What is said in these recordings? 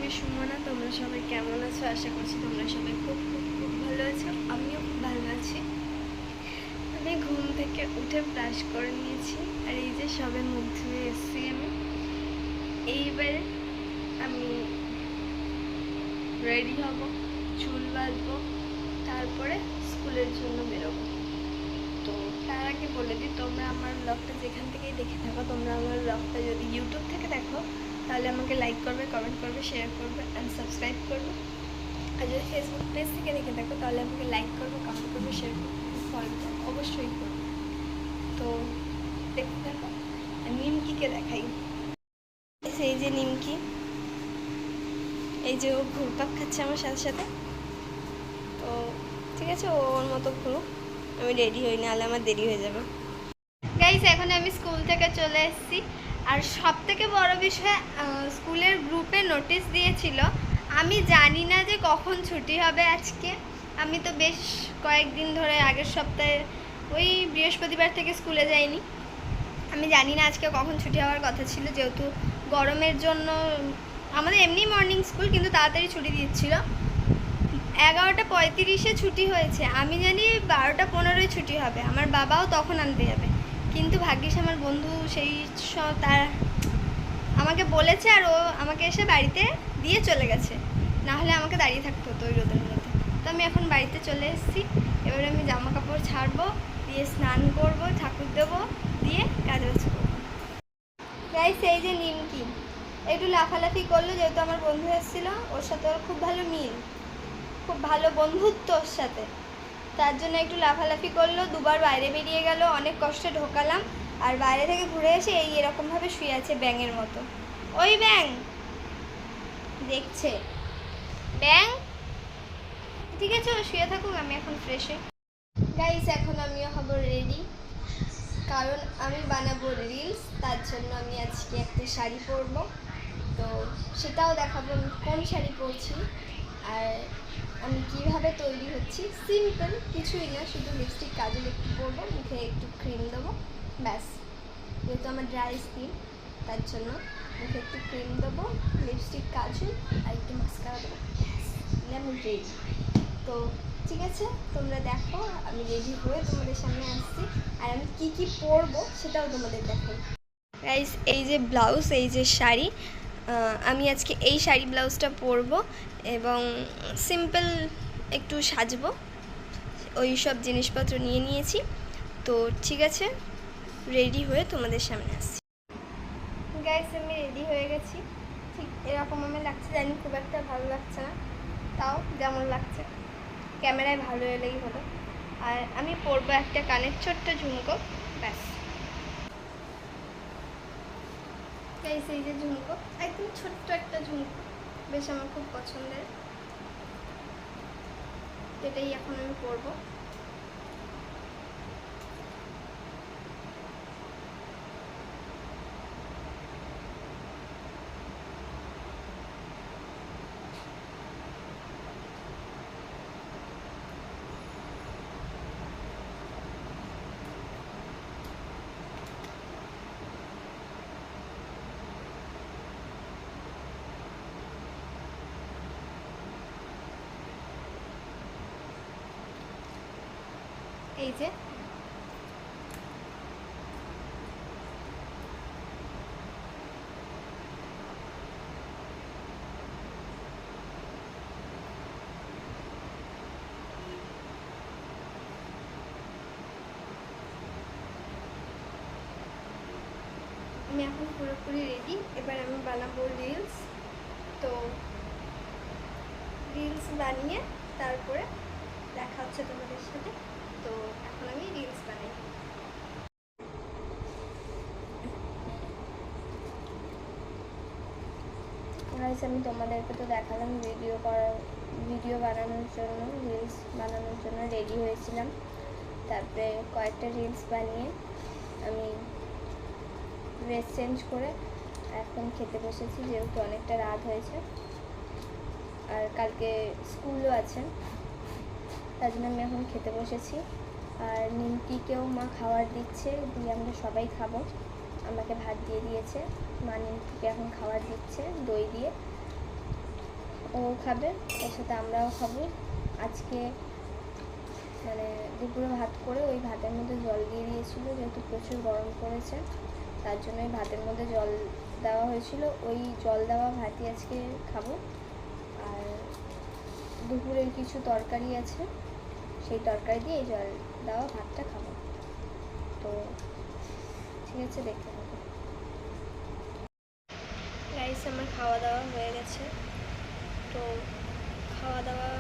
আমি সুমনা। তোমরা সবাই কেমন আছো? আশা করছি তোমরা সবাই খুব খুব খুব ভালো আছো। আমিও খুব ভালো আছি। আমি ঘুম থেকে উঠে ব্রাশ করে নিয়েছি, আর এই যে সবে মুখ ধুয়ে এসেছি আমি। এইবারে আমি রেডি হব, চুল বাঁধবো, তারপরে স্কুলের জন্য বেরোবো। তো তার আগে বলে দিই, তোমরা আমার ব্লগটা যেখান থেকেই দেখে থাকো, তোমরা আমার ব্লগটা যদি ইউটিউব থেকে দেখো তাহলে আমাকে লাইক করবে, কমেন্ট করবে, শেয়ার করবে অ্যান্ড সাবস্ক্রাইব করবে। আর যদি ফেসবুক পেজ থেকে দেখে থাকো তাহলে আমাকে লাইক করবে, কমেন্ট করবে, শেয়ার করবে, ফলো অবশ্যই করবে। তো দেখতে থাকো। নিমকিকে দেখাই। এই যে নিমকি, এই যে ও ঘুরপাক খাচ্ছে আমার সাথে সাথে। তো ঠিক আছে, ও ওর মতো ঘুরুক, আমি রেডি হই, নাহলে আমার দেরি হয়ে যাবে। গাইস, এখন আমি স্কুল থেকে চলে এসেছি। আর সব থেকে বড় বিষয়, স্কুলের গ্রুপে নোটিশ দিয়েছিল। আমি জানি না যে কখন ছুটি হবে আজকে। আমি তো বেশ কয়েকদিন ধরে, আগের সপ্তাহে ওই বৃহস্পতিবার থেকে স্কুলে যাইনি। আমি জানি না আজকে কখন ছুটি হওয়ার কথা ছিল, যেহেতু গরমের জন্য আমাদের এমনি মর্নিং স্কুল, কিন্তু তাড়াতাড়ি ছুটি দিচ্ছিল। 11:35 ছুটি হয়েছে, আমি জানি 12:15 ছুটি হবে। আমার বাবাও তখন আনতে যাবে, কিন্তু ভাগ্যিস আমার বন্ধু সেই তার আমাকে বলেছে, আর ও আমাকে এসে বাড়িতে দিয়ে চলে গেছে, না হলে আমাকে দাঁড়িয়ে থাকতে হতো ওই রোদের মধ্যে। তো আমি এখন বাড়িতে চলে এসেছি। এবারে আমি জামা কাপড় ছাড়বো, দিয়ে স্নান করব, ঠাকুর দেবো, দিয়ে কাজবাজ করবো। গাইস, এই যে নিমকি একটু লাফালাফি করলো, যেহেতু আমার বন্ধু এসেছিলো, ওর সাথে ওর খুব ভালো মিল, খুব ভালো বন্ধুত্ব ওর সাথে, তার জন্য একটু লাফালাফি করলো। দুবার বাইরে বেরিয়ে গেল, অনেক কষ্টে ঢোকালাম। আর বাইরে থেকে ঘুরে এসে এই এরকমভাবে শুয়ে আছে ব্যাঙের মতো। ওই ব্যাঙ দেখছে, ব্যাঙ ঠিক আছে, ও শুয়ে থাকুক, আমি এখন ফ্রেশ হই। গাইস, এখন আমিও হব রেডি, কারণ আমি বানাবো রিলস। তার জন্য আমি আজকে একটা শাড়ি পরবো, তো সেটাও দেখাবো আমি কোন শাড়ি পরছি আর আমি কিভাবে তৈরি হচ্ছি। সিম্পল কিছুই না, শুধু লিপস্টিক, কাজল একটু পরবো, মুখে একটু ক্রিম দেবো, ব্যাস। যেহেতু আমার ড্রাই স্কিন, তার জন্য মুখে একটু ক্রিম দেবো, লিপস্টিক, কাজল আর একটু মাস্কারা দেবো, ব্যাস, আমি রেডি। তো ঠিক আছে, তোমরা দেখো আমি রেডি হয়ে তোমাদের সামনে আসছি, আর আমি কি কি পরবো সেটাও তোমাদের দেখো। গাইস, এই যে ব্লাউজ, এই যে শাড়ি, আমি আজকে এই শাড়ি ব্লাউজটা পরবো এবং সিম্পল একটু সাজবো, ওই সব জিনিসপত্র নিয়ে নিয়েছি। তো ঠিক আছে, রেডি হয়ে তোমাদের সামনে আসছি। গাইস, আমি রেডি হয়ে গেছি, ঠিক এরকম আমি লাগছে, জানি খুব একটা ভালো লাগছে না, তাও যেমন লাগছে ক্যামেরায় ভালো এলেই হলো। আর আমি পরবো একটা কানের ছোট্ট ঝুমকো, ব্যাস। গাইস, এই যে ঝুমকো, একদম ছোট্ট একটা ঝুমকো, বেশ আমার খুব পছন্দের, এটাই এখন আমি পরবো। এই যে আমি এখন পুরোপুরি রেডি, এবার আমি বানাবো রিলস। তো রিলস বানিয়ে তারপরে দেখা হচ্ছে তোমাদের সাথে। তো এখন আমি রিলস বানাই। গাইস, আমি তোমাদেরকে তো দেখালাম ভিডিও বানানোর জন্য, রিলস বানানোর জন্য রেডি হয়েছিলাম। তারপরে কয়েকটা রিলস বানিয়ে আমি ড্রেস চেঞ্জ করে এখন খেতে বসেছি, যেহেতু অনেকটা রাত হয়েছে আর কালকে স্কুলও আছে, তার জন্য আমি এখন খেতে বসেছি। আর নিমকিকেও মা খাবার দিচ্ছে, দিয়ে আমরা সবাই খাবো। আমাকে ভাত দিয়ে দিয়েছে, মা নিমকিকে এখন খাবার দিচ্ছে দই দিয়ে। ও খাবে, তার সাথে আমরাও খাবো। আজকে মানে দুপুরে ভাত করে ওই ভাতের মধ্যে জল দিয়ে দিয়েছিলো, যেহেতু প্রচুর গরম পড়েছে তার জন্য ওই ভাতের মধ্যে জল দেওয়া হয়েছিল, ওই জল দেওয়া ভাতই আজকে খাবো। আর দুপুরের কিছু তরকারি আছে, সেই তরকারি দিয়ে এই জল দেওয়া ভাতটা খাবো। তো ঠিক আছে, দেখতে হবে। গাইস, আমার খাওয়া দাওয়া হয়ে গেছে। তো খাওয়া দাওয়া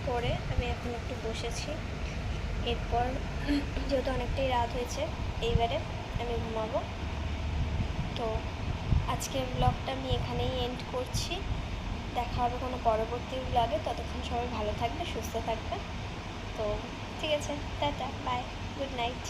করে আমি এখন একটু বসেছি। এরপর যেহেতু অনেকটাই রাত হয়েছে, এইবারে আমি ঘুমাবো। তো আজকের ব্লগটা আমি এখানেই এন্ড করছি। দেখা হবে কোনো পরবর্তী ব্লগে। ততক্ষণ সবাই ভালো থাকবে, সুস্থ থাকবে। তো ঠিক আছে, টাটা, বাই, গুড নাইট।